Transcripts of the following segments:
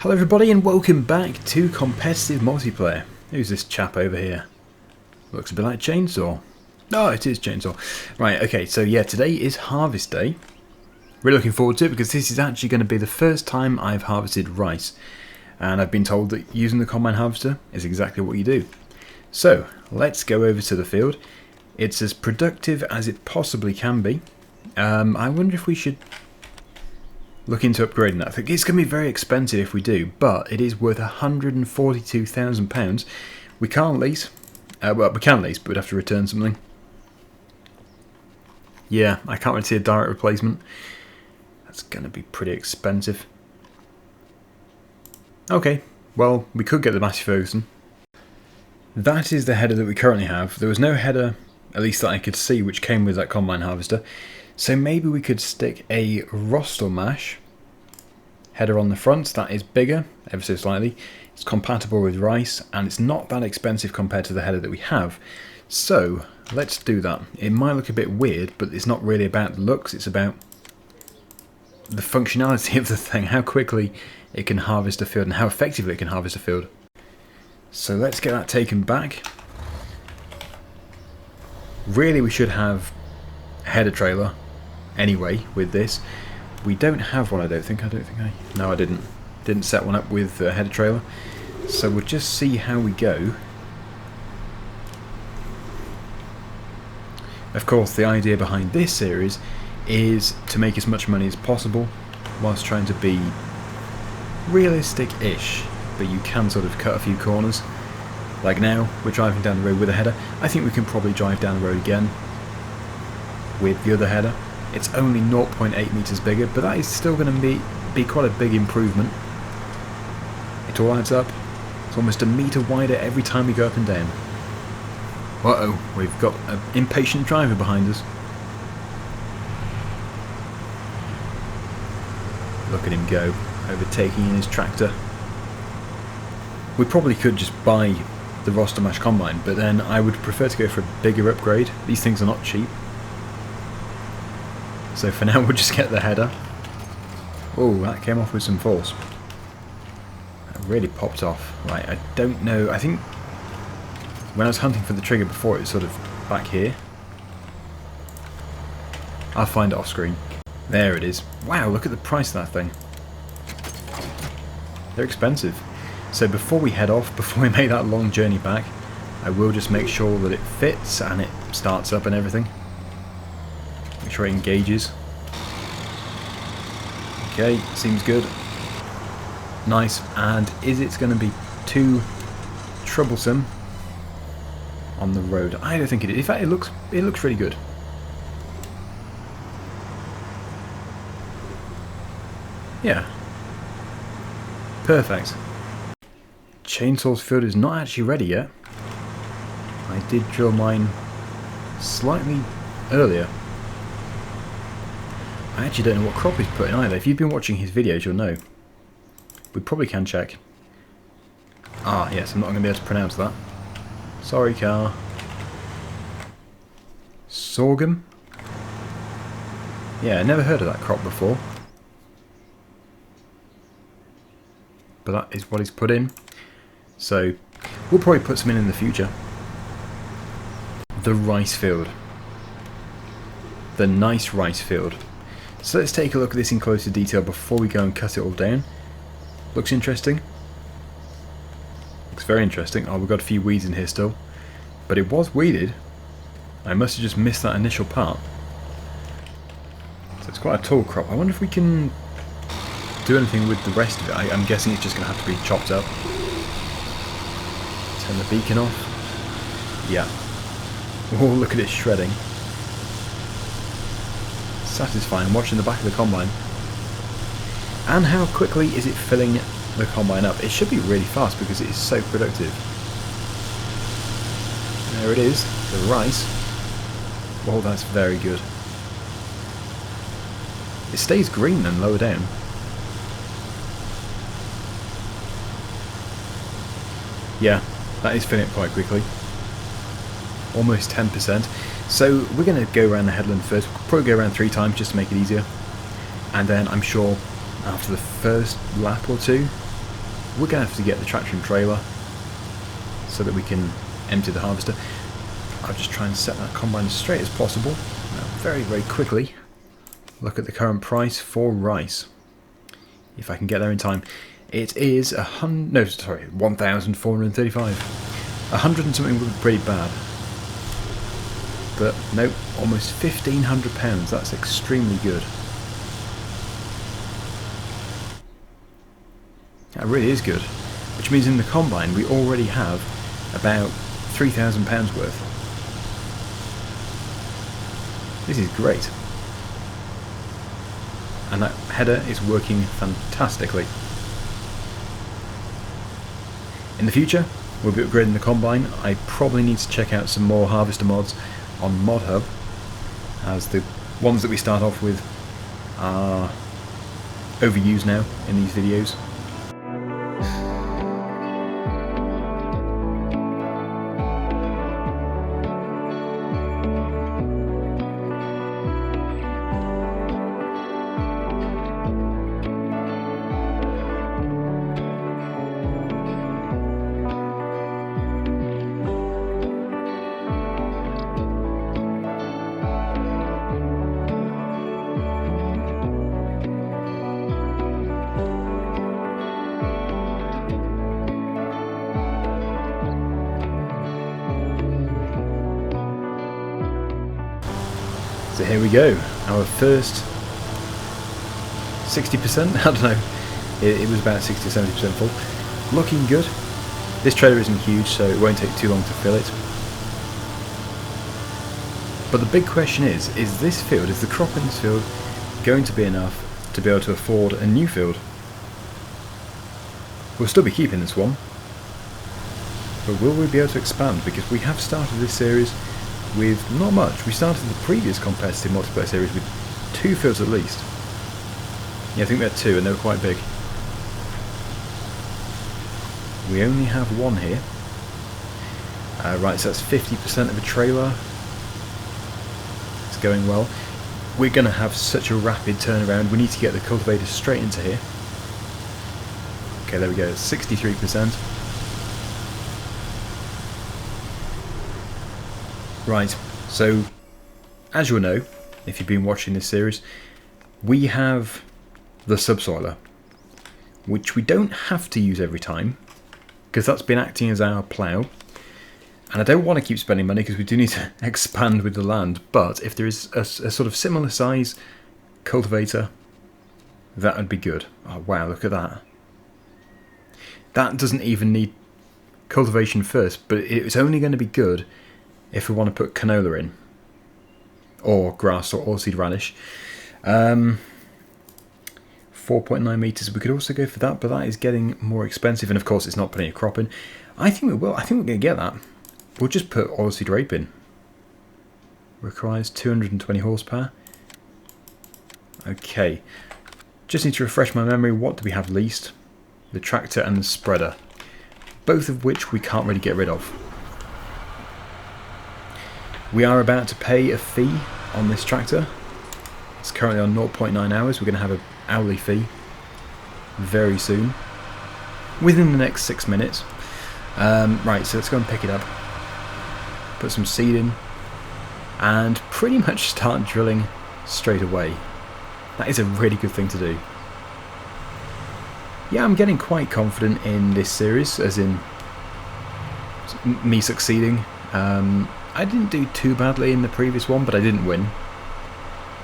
Hello everybody and welcome back to competitive multiplayer. Who's this chap over here? Looks a bit like Chainsaw. Oh, it is Chainsaw. Right, okay, so yeah, today is Harvest Day. Really looking forward to it because this is actually going to be the first time I've harvested rice. And I've been told that using the combine harvester is exactly what you do. So, let's go over to the field. It's as productive as it possibly can be. I wonder if we should look into upgrading that. I think it's going to be very expensive if we do, but it is worth £142,000. We can't lease. Well, we can lease, but we'd have to return something. Yeah, I can't really see a direct replacement. That's going to be pretty expensive. Okay, well, we could get the Massey Ferguson. That is the header that we currently have. There was no header, at least that I could see, which came with that combine harvester. So maybe we could stick a Rostel mash header on the front. That is bigger, ever so slightly. It's compatible with rice, and it's not that expensive compared to the header that we have. So let's do that. It might look a bit weird, but it's not really about the looks. It's about the functionality of the thing, how quickly it can harvest a field and how effectively it can harvest a field. So let's get that taken back. Really, we should have a header trailer anyway with this. We don't have one, I don't think. No, I didn't set one up with a header trailer. So we'll just see how we go. Of course, the idea behind this series is to make as much money as possible whilst trying to be realistic-ish, but you can sort of cut a few corners. Like now, we're driving down the road with a header. I think we can probably drive down the road again with the other header. It's only 0.8 meters bigger, but that is still going to be quite a big improvement. It all adds up. It's almost a meter wider every time we go up and down. Uh-oh, we've got an impatient driver behind us. Look at him go, overtaking in his tractor. We probably could just buy the Rostel Mash Combine, but then I would prefer to go for a bigger upgrade. These things are not cheap. So for now we'll just get the header. Oh, that came off with some force. That really popped off. Right, I don't know. I think when I was hunting for the trigger before, it was sort of back here. I'll find it off screen. There it is. Wow, look at the price of that thing. They're expensive. So before we head off, before we make that long journey back, I will just make sure that it fits and it starts up and everything. Make sure it engages. Okay, seems good. Nice. And is it going to be too troublesome on the road? I don't think it is. In fact, it looks really good. Yeah. Perfect. Chainsaw's field is not actually ready yet. I did drill mine slightly earlier. I actually don't know what crop he's put in either. If you've been watching his videos, you'll know. We probably can check. Ah, yes, I'm not going to be able to pronounce that. Sorry, car. Sorghum? Yeah, I never heard of that crop before. But that is what he's put in. So, we'll probably put some in the future. The rice field. The nice rice field. So let's take a look at this in closer detail before we go and cut it all down. Looks interesting. Looks very interesting. Oh, we've got a few weeds in here still. But it was weeded. I must have just missed that initial part. So it's quite a tall crop. I wonder if we can do anything with the rest of it. I'm guessing it's just going to have to be chopped up. Turn the beacon off. Yeah. Oh, look at it shredding. Satisfying watching the back of the combine. And how quickly is it filling the combine up? It should be really fast because it is so productive. There it is, the rice. Oh, that's very good. It stays green then lower down. Yeah, that is filling it quite quickly. Almost 10%. So we're going to go around the headland first. We'll probably go around 3 times just to make it easier. And then I'm sure after the first lap or two, we're going to have to get the tractor and trailer so that we can empty the harvester. I'll just try and set that combine as straight as possible. Now, very, very quickly, look at the current price for rice. If I can get there in time. It is 1,435. 100 and something would be pretty bad. But nope, almost £1,500. That's extremely good. That really is good. Which means in the combine we already have about £3,000 worth. This is great. And that header is working fantastically. In the future, we'll be upgrading the combine. I probably need to check out some more harvester mods on ModHub, as the ones that we start off with are overused now in these videos. So here we go, our first 60%, I don't know, it was about 60 or 70% full. Looking good. This trailer isn't huge, so it won't take too long to fill it. But the big question is this field, is the crop in this field going to be enough to be able to afford a new field? We'll still be keeping this one, but will we be able to expand? Because we have started this series with not much. We started the previous competitive multiplayer series with 2 fields at least. Yeah, I think we had 2 and they were quite big. We only have 1 here. Right, so that's 50% of a trailer. It's going well. We're going to have such a rapid turnaround. We need to get the cultivator straight into here. Okay, there we go, 63%. Right, so as you'll know, if you've been watching this series, we have the subsoiler, which we don't have to use every time, because that's been acting as our plough. And I don't want to keep spending money because we do need to expand with the land, but if there is a sort of similar size cultivator, that would be good. Oh wow, look at that. That doesn't even need cultivation first, but it's only going to be good if we want to put canola in, or grass or oilseed radish. 4.9 metres, we could also go for that, but that is getting more expensive, and of course it's not putting a crop in. I think we will, I think we're going to get that. We'll just put oilseed rape in. Requires 220 horsepower. Okay, just need to refresh my memory, what do we have least? The tractor and the spreader, both of which we can't really get rid of. We are about to pay a fee on this tractor. It's currently on 0.9 hours. We're going to have an hourly fee very soon, within the next 6 minutes. Right, so let's go and pick it up, put some seed in, and pretty much start drilling straight away. That is a really good thing to do. Yeah, I'm getting quite confident in this series, as in me succeeding. I didn't do too badly in the previous one, but I didn't win.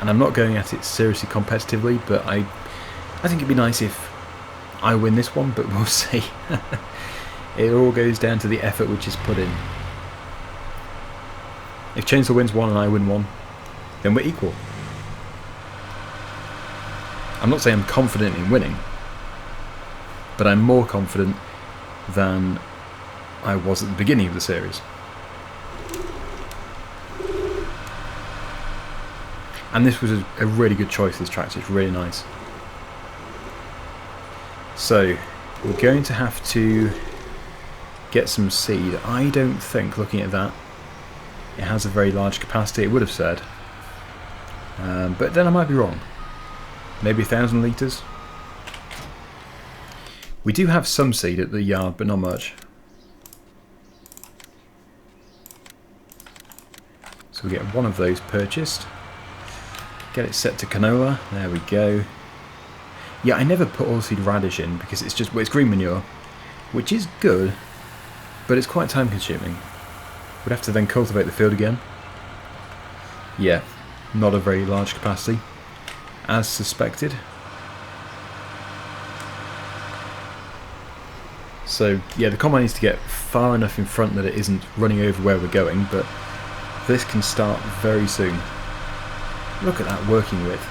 And I'm not going at it seriously competitively, but I think it'd be nice if I win this one, but we'll see. It all goes down to the effort which is put in. If Chainsaw wins one and I win one, then we're equal. I'm not saying I'm confident in winning, but I'm more confident than I was at the beginning of the series. And this was a really good choice, this tractor, it's really nice. So, we're going to have to get some seed. I don't think, looking at that, it has a very large capacity, it would have said. But then I might be wrong. Maybe 1,000 litres? We do have some seed at the yard, but not much. So we get one of those purchased. Get it set to canola. There we go. Yeah, I never put oilseed radish in because it's just, well, it's green manure, which is good, but it's quite time consuming. We'd have to then cultivate the field again. Yeah, not a very large capacity, as suspected. So yeah, the combine needs to get far enough in front that it isn't running over where we're going, but this can start very soon. Look at that working width.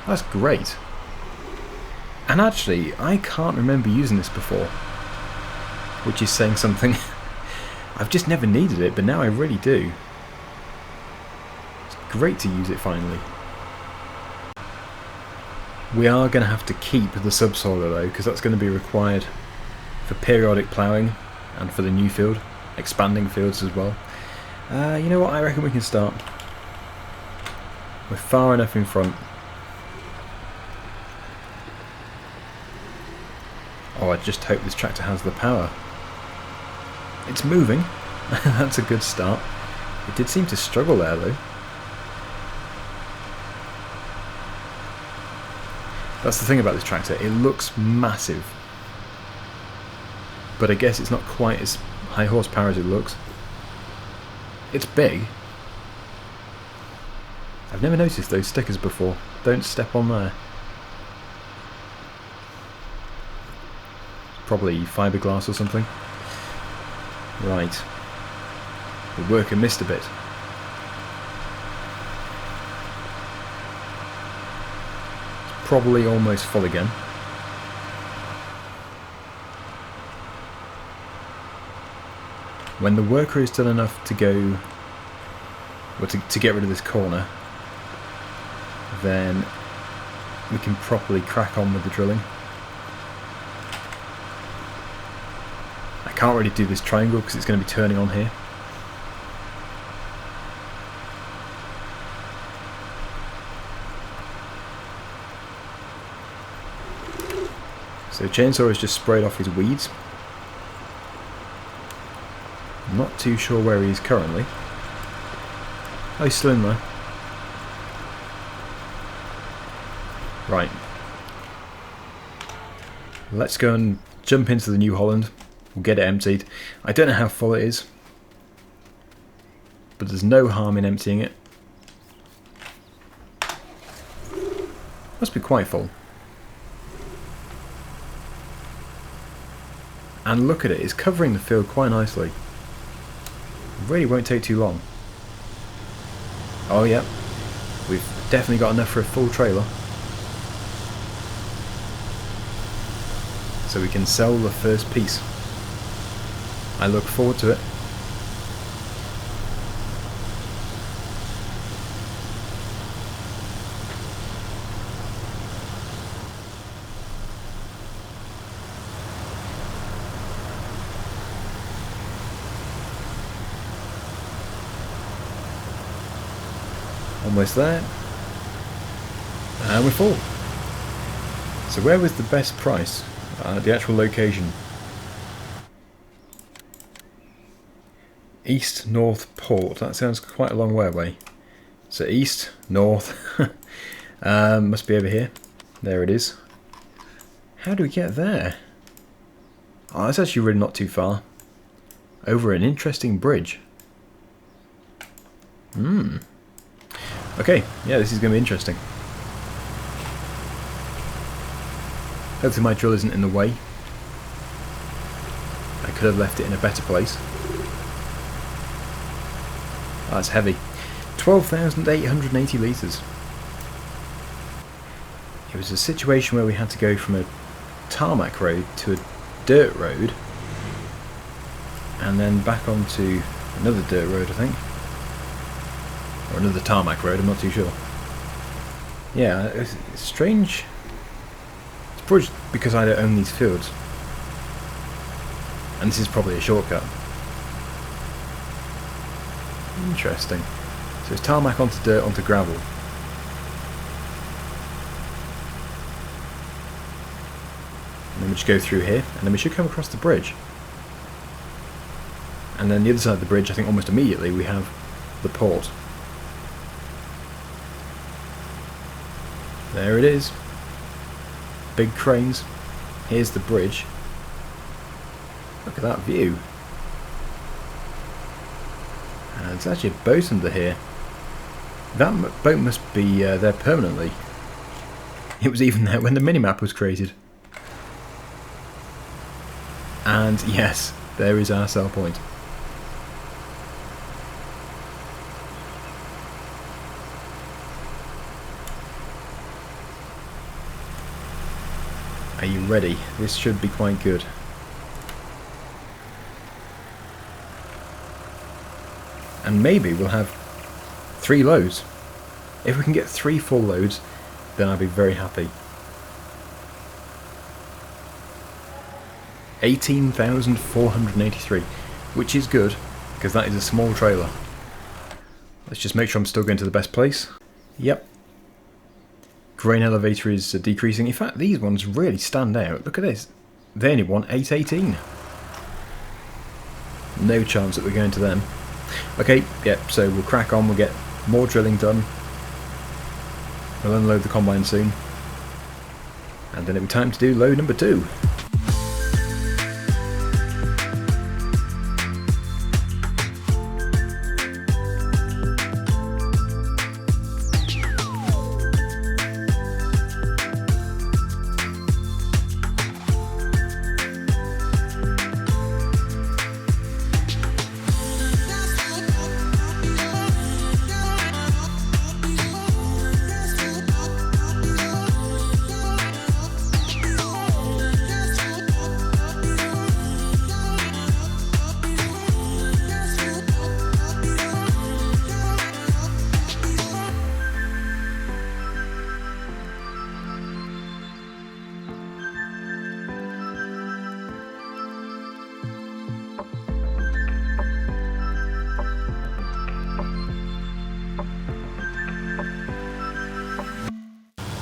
That's great. And actually, I can't remember using this before, which is saying something. I've just never needed it, but now I really do. It's great to use it finally. We are going to have to keep the subsoiler though, because that's going to be required for periodic ploughing and for the new field, expanding fields as well. You know what, I reckon we can start. We're far enough in front. Oh, I just hope this tractor has the power. It's moving. That's a good start. It did seem to struggle there though. That's the thing about this tractor, it looks massive. But I guess it's not quite as high horsepower as it looks. It's big. I've never noticed those stickers before. Don't step on there. Probably fiberglass or something. Right. The worker missed a bit. It's probably almost full again. When the worker is done enough to go, well, to get rid of this corner, then we can properly crack on with the drilling. I can't really do this triangle because it's going to be turning on here. So chainsaw has just sprayed off his weeds. I'm not too sure where he is currently. Oh, he's still in there. Right. Let's go and jump into the New Holland. We'll get it emptied. I don't know how full it is, but there's no harm in emptying it. Must be quite full. And look at it, it's covering the field quite nicely. It really won't take too long. Oh yeah, we've definitely got enough for a full trailer. So we can sell the first piece. I look forward to it. Almost there. And we're full. So where was the best price? The actual location. East North Port. That sounds quite a long way away. So east, north. Must be over here. There it is. How do we get there? Oh, that's actually really not too far. Over an interesting bridge. Okay, yeah, this is going to be interesting. Hopefully my drill isn't in the way. I could have left it in a better place. Oh, that's heavy. 12,880 litres. It was a situation where we had to go from a tarmac road to a dirt road, and then back onto another dirt road, I think. Or another tarmac road, I'm not too sure. Yeah, it's strange. It's probably because I don't own these fields. And this is probably a shortcut. Interesting. So it's tarmac onto dirt onto gravel. And then we just go through here, and then we should come across the bridge. And then the other side of the bridge, I think almost immediately, we have the port. There it is. Big cranes. Here's the bridge. Look at that view. And it's actually a boat under here. That boat must be there permanently. It was even there when the minimap was created. And yes, there is our sell point. Are you ready? This should be quite good. And maybe we'll have 3 loads. If we can get 3 full loads, then I'll be very happy. 18,483, which is good, because that is a small trailer. Let's just make sure I'm still going to the best place. Yep. Grain elevator is decreasing. In fact, these ones really stand out. Look at this. They only want 818. No chance that we're going to them. Okay, yep, so we'll crack on. We'll get more drilling done. We'll unload the combine soon. And then it'll be time to do load number 2.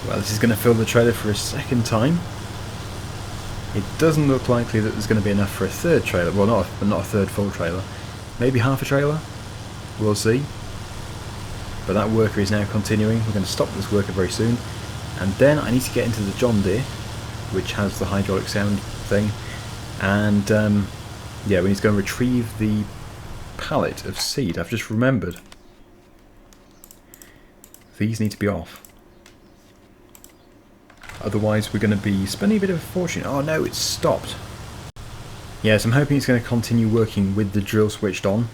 Well, this is going to fill the trailer for a second time. It doesn't look likely that there's going to be enough for a third trailer. Well, not a third full trailer. Maybe half a trailer. We'll see. But that worker is now continuing. We're going to stop this worker very soon. And then I need to get into the John Deere, which has the hydraulic sound thing. And yeah, we need to go and retrieve the pallet of seed. I've just remembered. These need to be off. Otherwise we're going to be spending a bit of a fortune. Oh no, it's stopped. Yes, I'm hoping it's going to continue working with the drill switched on.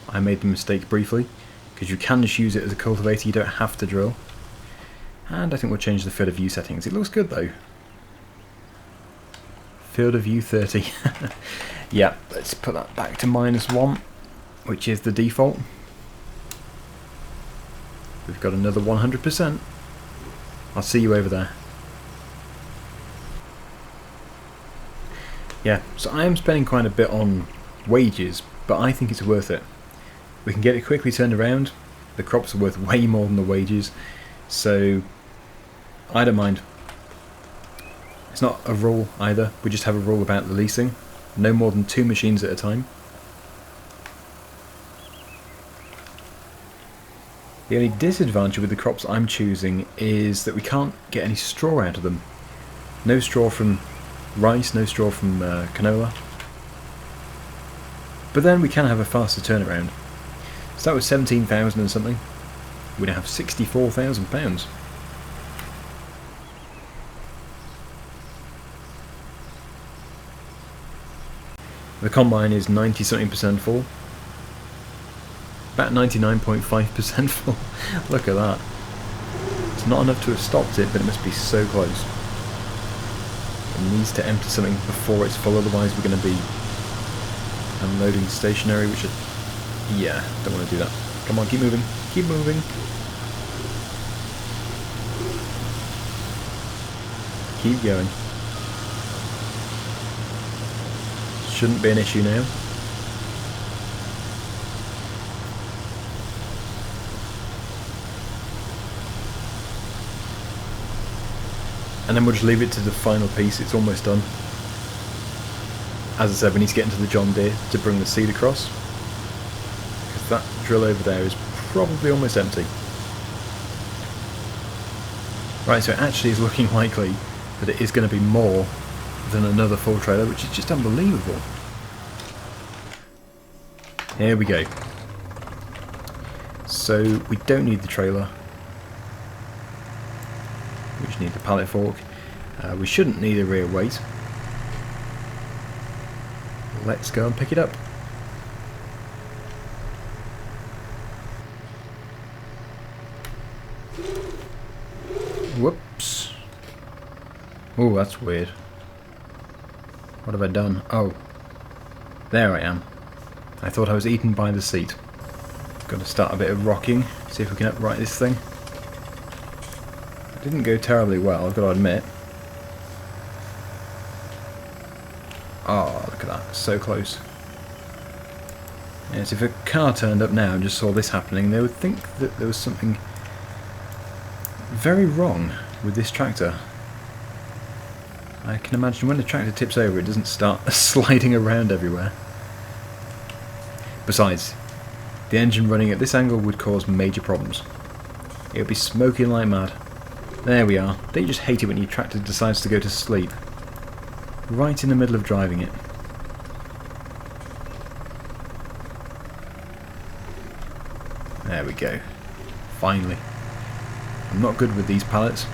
I made the mistake briefly, because you can just use it as a cultivator, you don't have to drill. And I think we'll change the field of view settings. It looks good though. Field of view 30. Yeah, let's put that back to -1, which is the default. We've got another 100%. I'll see you over there. Yeah, so I am spending quite a bit on wages, but I think it's worth it. We can get it quickly turned around. The crops are worth way more than the wages, so I don't mind. It's not a rule either, we just have a rule about the leasing. No more than 2 machines at a time. The only disadvantage with the crops I'm choosing is that we can't get any straw out of them. No straw from rice, no straw from canola. But then we can have a faster turnaround. So that was 17,000 and something. We now have £64,000. The combine is 90-something% full. About 99.5% full. Look at that. It's not enough to have stopped it, but it must be so close. It needs to empty something before it's full, otherwise we're going to be unloading stationary, which yeah, don't want to do that. Come on, keep moving, keep moving. Keep going. Shouldn't be an issue now. And then we'll just leave it to the final piece. It's almost done. As I said, we need to get into the John Deere to bring the seed across, because that drill over there is probably almost empty. Right, so it actually is looking likely that it is going to be more than another full trailer, which is just unbelievable. Here we go. So we don't need the trailer. We just need the pallet fork. We shouldn't need a rear weight. Let's go and pick it up. Whoops. Oh, that's weird. What have I done? Oh. There I am. I thought I was eaten by the seat. Got to start a bit of rocking, see if we can upright this thing. It didn't go terribly well, I've got to admit. Oh, look at that, so close. Yes, if a car turned up now and just saw this happening, they would think that there was something very wrong with this tractor. I can imagine when the tractor tips over, it doesn't start sliding around everywhere. Besides, the engine running at this angle would cause major problems. It would be smoking like mad. There we are. Don't you just hate it when your tractor decides to go to sleep? Right in the middle of driving it. There we go. Finally. I'm not good with these pallets.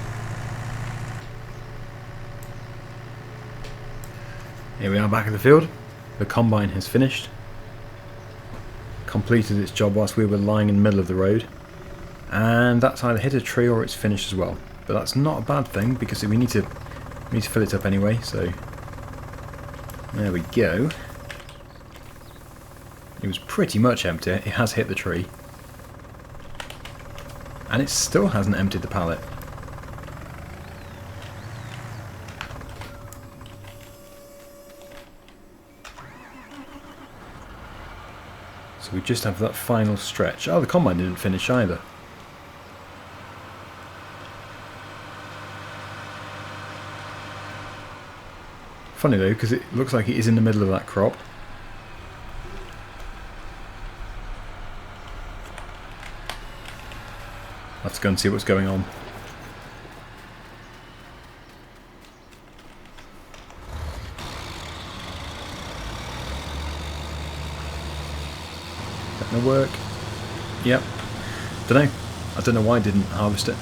Here we are back at the field. The combine has finished. Completed its job whilst we were lying in the middle of the road. And that's either hit a tree or it's finished as well. But that's not a bad thing because we need to fill it up anyway, so there we go. It was pretty much empty. It has hit the tree. And it still hasn't emptied the pallet. So we just have that final stretch. Oh, the combine didn't finish either. Funny though, because it looks like it is in the middle of that crop. Let's go and see what's going on. Is that going to work? Yep. Don't know. I don't know why I didn't harvest it.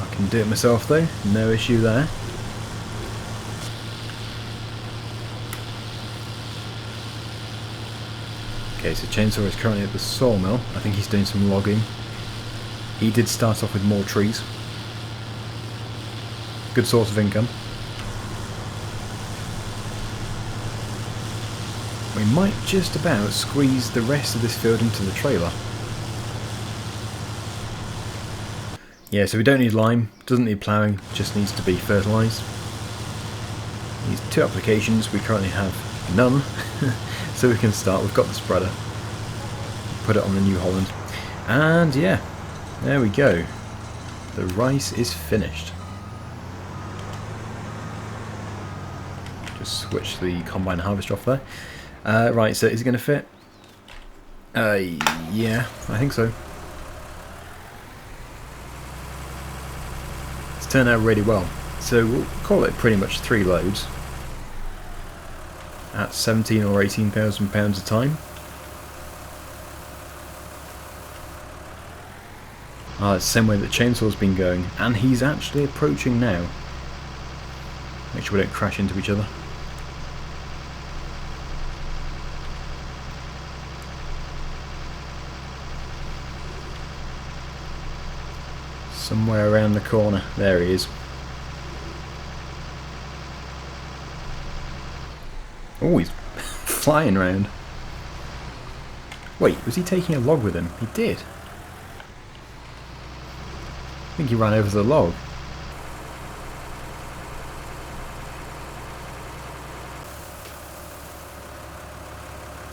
I can do it myself though, no issue there. Okay, so Chainsaw is currently at the sawmill. I think he's doing some logging. He did start off with more trees. Good source of income. We might just about squeeze the rest of this field into the trailer. Yeah, so we don't need lime, doesn't need ploughing, just needs to be fertilised. These two applications, we currently have none. So we can start. We've got the spreader. Put it on the New Holland. And yeah, there we go. The rice is finished. Just switch the combine harvester off there. Right, so is it going to fit? Yeah, I think so. It's turned out really well. So we'll call it pretty much 3 loads. At 17 or 18,000 pounds a time. It's the same way that Chainsaw's been going, and he's actually approaching now. Make sure we don't crash into each other. Somewhere around the corner. There he is. Oh, he's flying round. Wait, was he taking a log with him? He did. I think he ran over the log.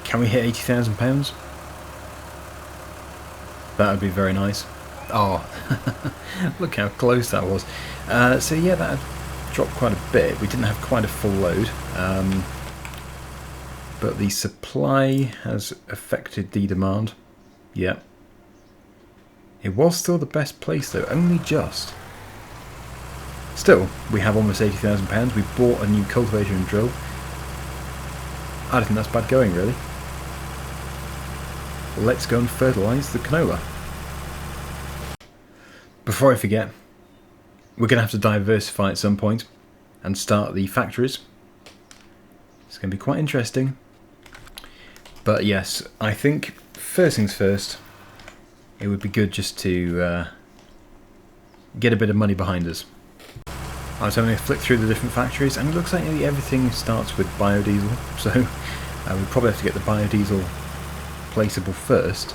Can we hit £80,000? That would be very nice. Oh, look how close that was. So yeah, that dropped quite a bit. We didn't have quite a full load. But the supply has affected the demand. Yeah. It was still the best place though, only just. Still, we have almost £80,000. We bought a new cultivator and drill. I don't think that's bad going, really. Let's go and fertilise the canola. Before I forget, we're going to have to diversify at some point and start the factories. It's going to be quite interesting. But yes, I think first things first, it would be good just to get a bit of money behind us. I was having a flick through the different factories, and it looks like nearly everything starts with biodiesel, so we probably have to get the biodiesel placeable first.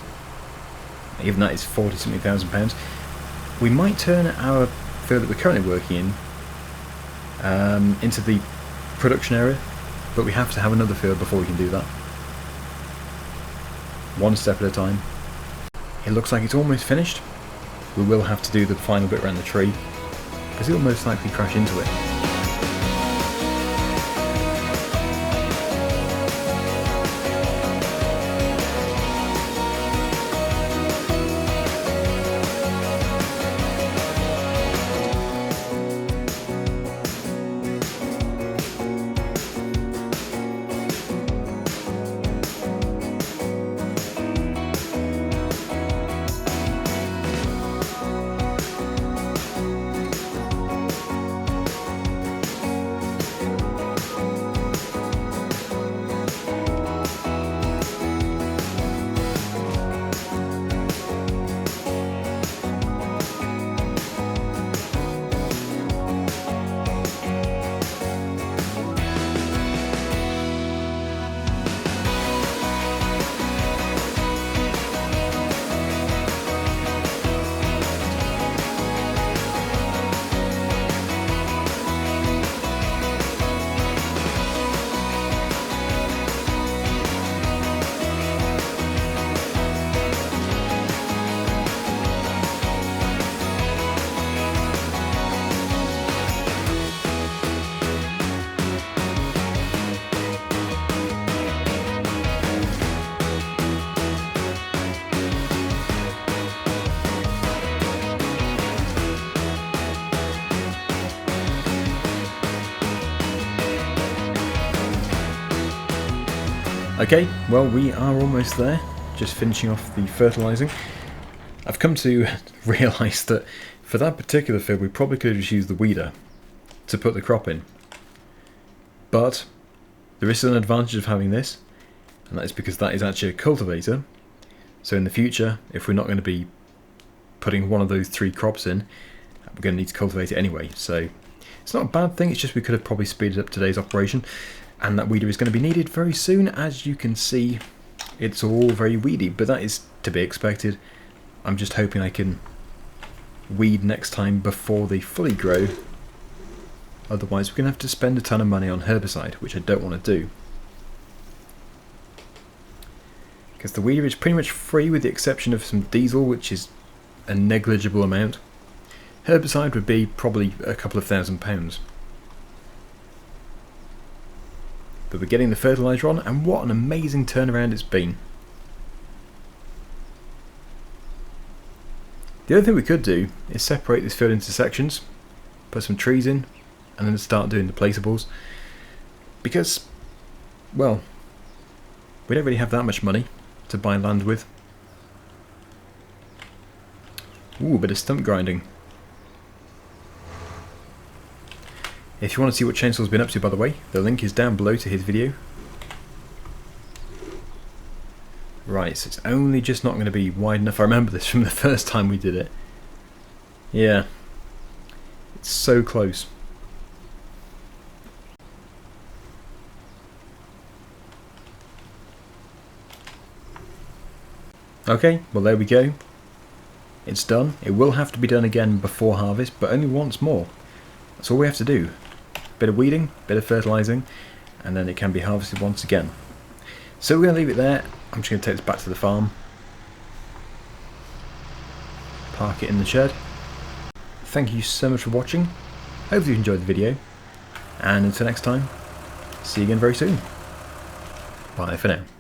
Even that is £40-something thousand. We might turn our field that we're currently working in into the production area, but we have to have another field before we can do that. One step at a time. It looks like it's almost finished. We will have to do the final bit around the tree, because it will most likely crash into it. Okay, well, we are almost there, just finishing off the fertilising. I've come to realise that for that particular field we probably could have just used the weeder to put the crop in. But there is an advantage of having this, and that is because that is actually a cultivator. So in the future, if we're not going to be putting one of those 3 crops in, we're going to need to cultivate it anyway. So it's not a bad thing, it's just we could have probably speeded up today's operation. And that weeder is going to be needed very soon. As you can see, it's all very weedy, but that is to be expected. I'm just hoping I can weed next time before they fully grow. Otherwise we're going to have to spend a ton of money on herbicide, which I don't want to do. Because the weeder is pretty much free with the exception of some diesel, which is a negligible amount. Herbicide would be probably a couple of £1,000. But we're getting the fertiliser on, and what an amazing turnaround it's been. The other thing we could do is separate this field into sections, put some trees in, and then start doing the placeables. Because, well, we don't really have that much money to buy land with. Ooh, a bit of stump grinding. If you want to see what Chainsaw's been up to, by the way, the link is down below to his video. Right, so it's only just not going to be wide enough. I remember this from the first time we did it. Yeah. It's so close. Okay, well there we go. It's done. It will have to be done again before harvest, but only once more. That's all we have to do. Bit of weeding, bit of fertilising, and then it can be harvested once again. So we're going to leave it there. I'm just going to take this back to the farm. park it in the shed. Thank you so much for watching. Hopefully you enjoyed the video. And until next time, see you again very soon. Bye for now.